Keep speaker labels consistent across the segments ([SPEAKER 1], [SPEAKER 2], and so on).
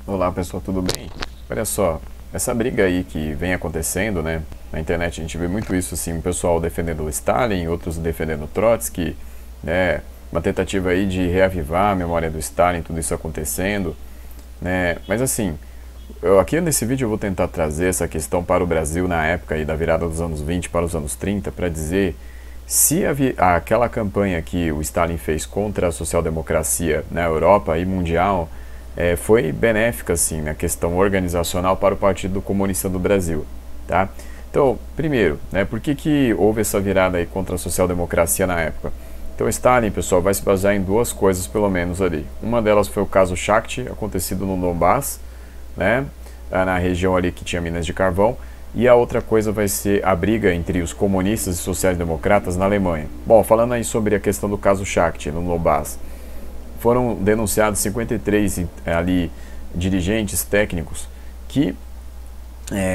[SPEAKER 1] Olá pessoal, tudo bem? Olha só, essa briga aí que vem acontecendo, né? Na internet a gente vê muito isso, assim, o pessoal defendendo o Stalin, outros defendendo o Trotsky, né? Uma tentativa aí de reavivar a memória do Stalin, tudo isso acontecendo, né? Mas assim, aqui nesse vídeo eu vou tentar trazer essa questão para o Brasil na época aí da virada dos anos 20 para os anos 30, para dizer se aquela campanha que o Stalin fez contra a social-democracia na Europa e mundial foi benéfica, assim, na questão organizacional para o Partido Comunista do Brasil, tá? Então, primeiro, né, por que houve essa virada aí contra a social-democracia na época? Então, Stalin, pessoal, vai se basear em duas coisas, pelo menos, ali. Uma delas foi o caso Shakhty, acontecido no Donbass, né, na região ali que tinha minas de carvão, e a outra coisa vai ser a briga entre os comunistas e sociais-democratas na Alemanha. Bom, falando aí sobre a questão do caso Shakhty, no Donbass, foram denunciados 53 ali dirigentes técnicos que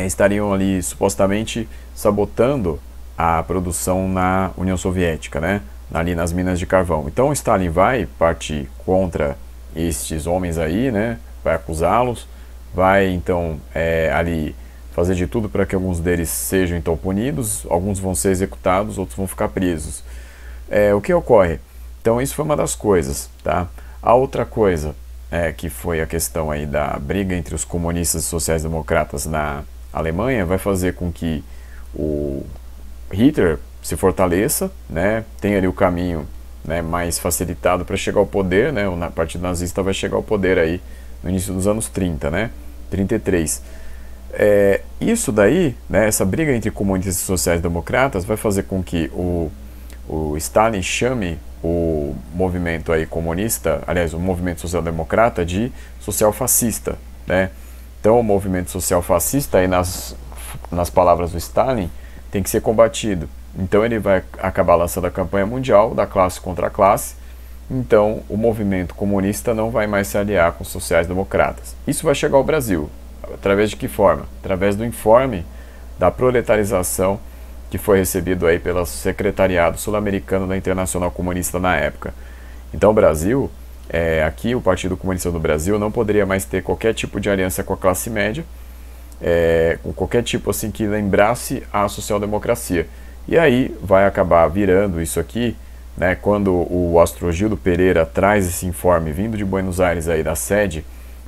[SPEAKER 1] estariam ali supostamente sabotando a produção na União Soviética, né? Ali nas minas de carvão. Então Stalin vai partir contra estes homens aí, né? Vai acusá-los, vai então ali fazer de tudo para que alguns deles sejam então punidos, alguns vão ser executados, outros vão ficar presos. O que ocorre? Então isso foi uma das coisas, tá? A outra coisa que foi a questão aí da briga entre os comunistas e sociais-democratas na Alemanha vai fazer com que o Hitler se fortaleça, né? Tem ali o caminho, né, mais facilitado para chegar ao poder, né? O Partido Nazista vai chegar ao poder aí no início dos anos 30, né? 33. Isso daí, né, essa briga entre comunistas e sociais-democratas vai fazer com que o Stalin chame o movimento aí comunista, aliás, o movimento social-democrata de social-fascista, né? Então, o movimento social-fascista, aí nas palavras do Stalin, tem que ser combatido. Então, ele vai acabar lançando a campanha mundial da classe contra a classe. Então, o movimento comunista não vai mais se aliar com os sociais-democratas. Isso vai chegar ao Brasil. Através de que forma? Através do informe da proletarização que foi recebido aí pelo Secretariado Sul-Americano da Internacional Comunista na época. Então o Brasil, aqui o Partido Comunista do Brasil não poderia mais ter qualquer tipo de aliança com a classe média, com qualquer tipo assim que lembrasse a social-democracia. E aí vai acabar virando isso aqui, né, quando o Astrogildo Pereira traz esse informe vindo de Buenos Aires aí da sede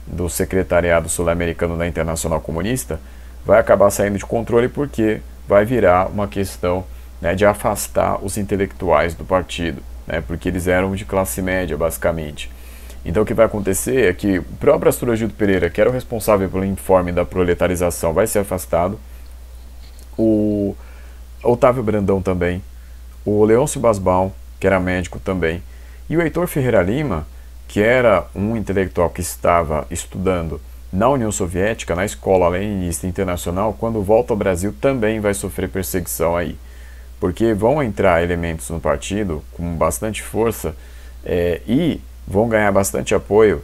[SPEAKER 1] do Secretariado Sul-Americano da Internacional Comunista, vai acabar saindo de controle porque vai virar uma questão, né, de afastar os intelectuais do partido, né, porque eles eram de classe média, basicamente. Então o que vai acontecer é que o próprio Astrogildo Pereira, que era o responsável pelo informe da proletarização, vai ser afastado, o Otávio Brandão também, o Leôncio Basbaum, que era médico também, e o Heitor Ferreira Lima, que era um intelectual que estava estudando na União Soviética, na Escola Leninista Internacional, quando volta ao Brasil também vai sofrer perseguição aí. Porque vão entrar elementos no partido com bastante força e vão ganhar bastante apoio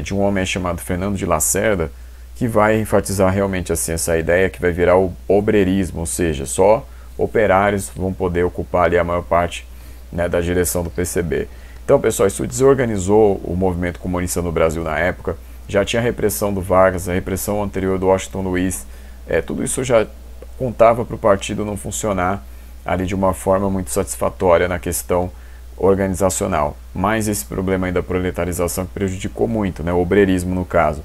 [SPEAKER 1] de um homem chamado Fernando de Lacerda, que vai enfatizar realmente assim, essa ideia que vai virar o obreirismo, ou seja, só operários vão poder ocupar ali a maior parte, né, da direção do PCB. Então, pessoal, isso desorganizou o movimento comunista no Brasil na época. Já tinha a repressão do Vargas, a repressão anterior do Washington Luiz, tudo isso já contava para o partido não funcionar ali de uma forma muito satisfatória na questão organizacional. Mas esse problema aí da proletarização que prejudicou muito, né, o obreirismo no caso,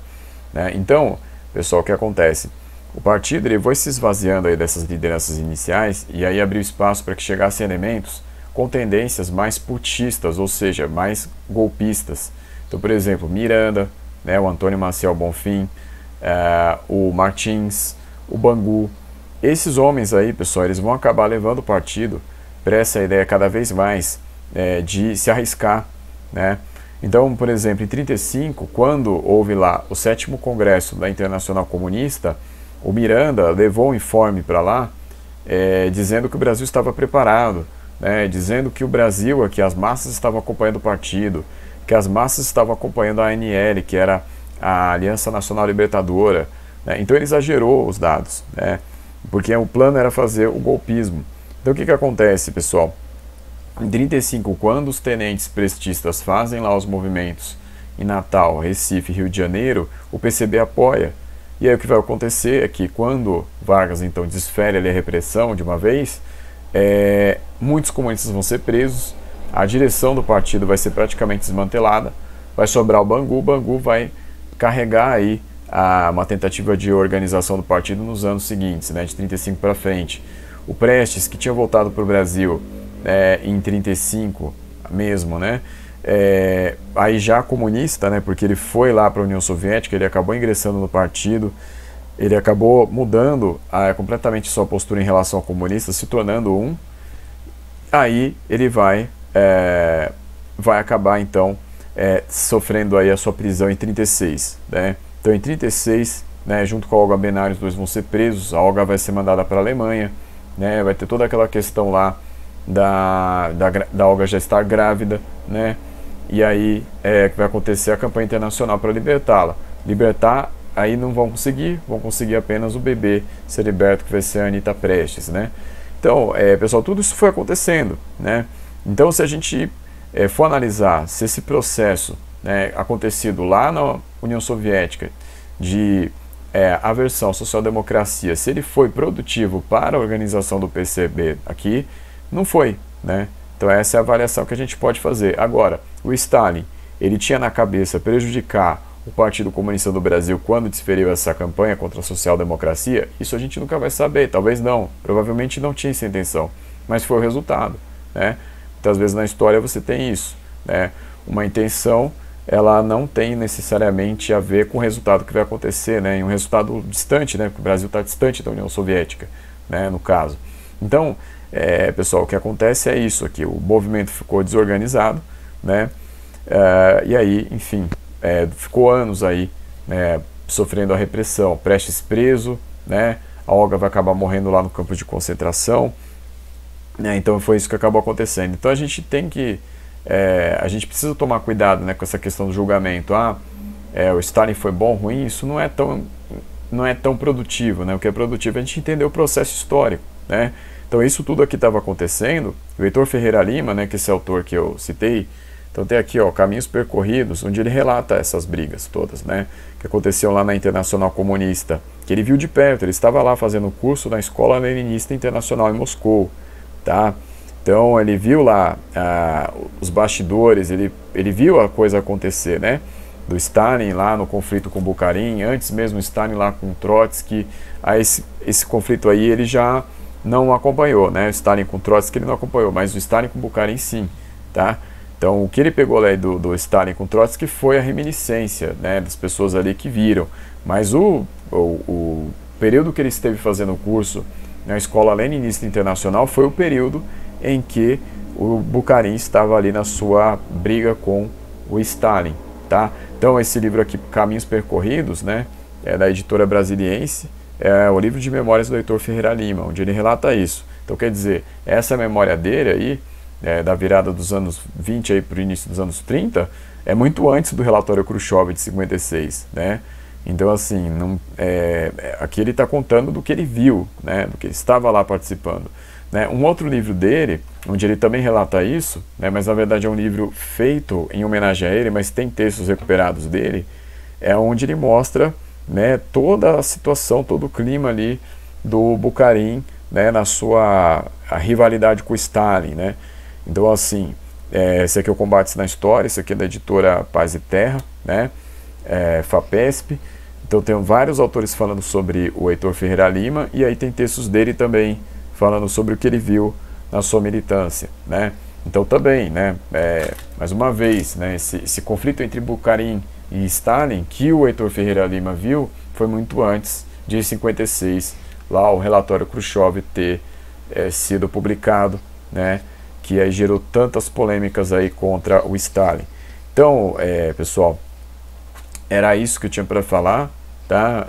[SPEAKER 1] né? Então, pessoal, o que acontece? O partido ele foi se esvaziando aí dessas lideranças iniciais e aí abriu espaço para que chegassem elementos com tendências mais putistas, ou seja, mais golpistas. Então, por exemplo, Miranda, né, o Antônio Maciel Bonfim, o Martins, o Bangu. Esses homens aí, pessoal, eles vão acabar levando o partido para essa ideia cada vez mais de se arriscar, né? Então, por exemplo, em 1935, quando houve lá o 7º Congresso da Internacional Comunista, o Miranda levou um informe para lá dizendo que o Brasil estava preparado, né, dizendo que o Brasil, que as massas estavam acompanhando o partido, que as massas estavam acompanhando a ANL, que era a Aliança Nacional Libertadora, né? Então ele exagerou os dados, né, porque o plano era fazer o golpismo. Então o que acontece, pessoal? Em 1935, quando os tenentes prestistas fazem lá os movimentos em Natal, Recife, Rio de Janeiro, o PCB apoia. E aí o que vai acontecer é que quando Vargas então desfere ali a repressão de uma vez, muitos comunistas vão ser presos, a direção do partido vai ser praticamente desmantelada, vai sobrar o Bangu vai carregar aí uma tentativa de organização do partido nos anos seguintes, né, de 35 para frente. O Prestes, que tinha voltado para o Brasil em 35 mesmo, né, aí já comunista, né, porque ele foi lá para a União Soviética, ele acabou ingressando no partido, ele acabou mudando completamente sua postura em relação ao comunista, se tornando aí ele vai acabar então sofrendo aí a sua prisão em 36, né? Então em 36, né, junto com a Olga Benário, os dois vão ser presos, a Olga vai ser mandada para a Alemanha, né, vai ter toda aquela questão lá da Olga já estar grávida, né, e aí que vai acontecer a campanha internacional para libertá-la. Libertar, aí não vão conseguir apenas o bebê ser liberto, que vai ser a Anita Prestes, né. Então, pessoal, tudo isso foi acontecendo, né. Então, se a gente for analisar se esse processo, né, acontecido lá na União Soviética de aversão à social-democracia, se ele foi produtivo para a organização do PCB aqui, não foi, né? Então essa é a avaliação que a gente pode fazer. Agora, o Stalin, ele tinha na cabeça prejudicar o Partido Comunista do Brasil quando desferiu essa campanha contra a social-democracia? Isso a gente nunca vai saber, talvez não, provavelmente não tinha essa intenção, mas foi o resultado, né? Muitas vezes na história você tem isso, né? Uma intenção, ela não tem necessariamente a ver com o resultado que vai acontecer, né? Em um resultado distante, né? Porque o Brasil está distante da União Soviética, né? No caso. Então, pessoal, o que acontece é isso aqui, o movimento ficou desorganizado, né? E aí, enfim, ficou anos aí, né, sofrendo a repressão, Prestes preso, né? A Olga vai acabar morrendo lá no campo de concentração, né? Então foi isso que acabou acontecendo. Então a gente tem que a gente precisa tomar cuidado, né, com essa questão do julgamento. O Stalin foi bom, ruim, isso não é tão produtivo, né? O que é produtivo é a gente entender o processo histórico, né? Então isso tudo aqui estava acontecendo. O Heitor Ferreira Lima, né, que é esse autor que eu citei, então tem aqui, ó, Caminhos Percorridos, onde ele relata essas brigas todas, né, que aconteciam lá na Internacional Comunista, que ele viu de perto. Ele estava lá fazendo curso na Escola Leninista Internacional em Moscou, tá? Então ele viu lá os bastidores, ele viu a coisa acontecer, né? Do Stalin lá no conflito com Bukharin, antes mesmo Stalin lá com Trotsky. Aí esse conflito aí ele já não acompanhou, né? O Stalin com Trotsky ele não acompanhou, mas o Stalin com Bukharin sim, tá? Então o que ele pegou lá do Stalin com Trotsky foi a reminiscência, né, das pessoas ali que viram. Mas o período que ele esteve fazendo o curso na Escola Leninista Internacional foi o período em que o Bukharin estava ali na sua briga com o Stalin, tá? Então esse livro aqui, Caminhos Percorridos, né, é da editora Brasiliense, é o livro de memórias do Heitor Ferreira Lima, onde ele relata isso. Então quer dizer, essa memória dele aí, da virada dos anos 20 aí para o início dos anos 30, é muito antes do relatório Khrushchev de 56, né? Então assim, aqui ele está contando do que ele viu, né, do que ele estava lá participando. Né? Um outro livro dele, onde ele também relata isso, né, mas na verdade é um livro feito em homenagem a ele, mas tem textos recuperados dele, é onde ele mostra, né, toda a situação, todo o clima ali do Bukharin, né, na sua rivalidade com o Stalin, né? Então assim, esse aqui é o Combates na História, esse aqui é da editora Paz e Terra, né, FAPESP. Então tem vários autores falando sobre o Heitor Ferreira Lima, e aí tem textos dele também falando sobre o que ele viu na sua militância, né? Então também, né, mais uma vez, né, esse conflito entre Bukharin e Stalin, que o Heitor Ferreira Lima viu, foi muito antes de 56, lá o relatório Khrushchev ter sido publicado, né, que aí gerou tantas polêmicas aí contra o Stalin. Então, pessoal, era isso que eu tinha para falar, tá?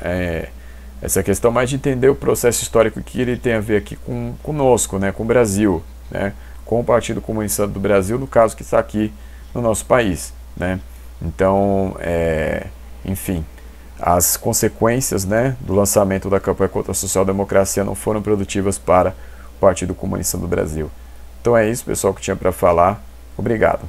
[SPEAKER 1] Essa questão mais de entender o processo histórico que ele tem a ver aqui conosco, né, com o Brasil, né, com o Partido Comunista do Brasil, no caso que está aqui no nosso país, né. Então, enfim, as consequências, né, do lançamento da campanha contra a social-democracia não foram produtivas para o Partido Comunista do Brasil. Então é isso, pessoal, que tinha para falar. Obrigado.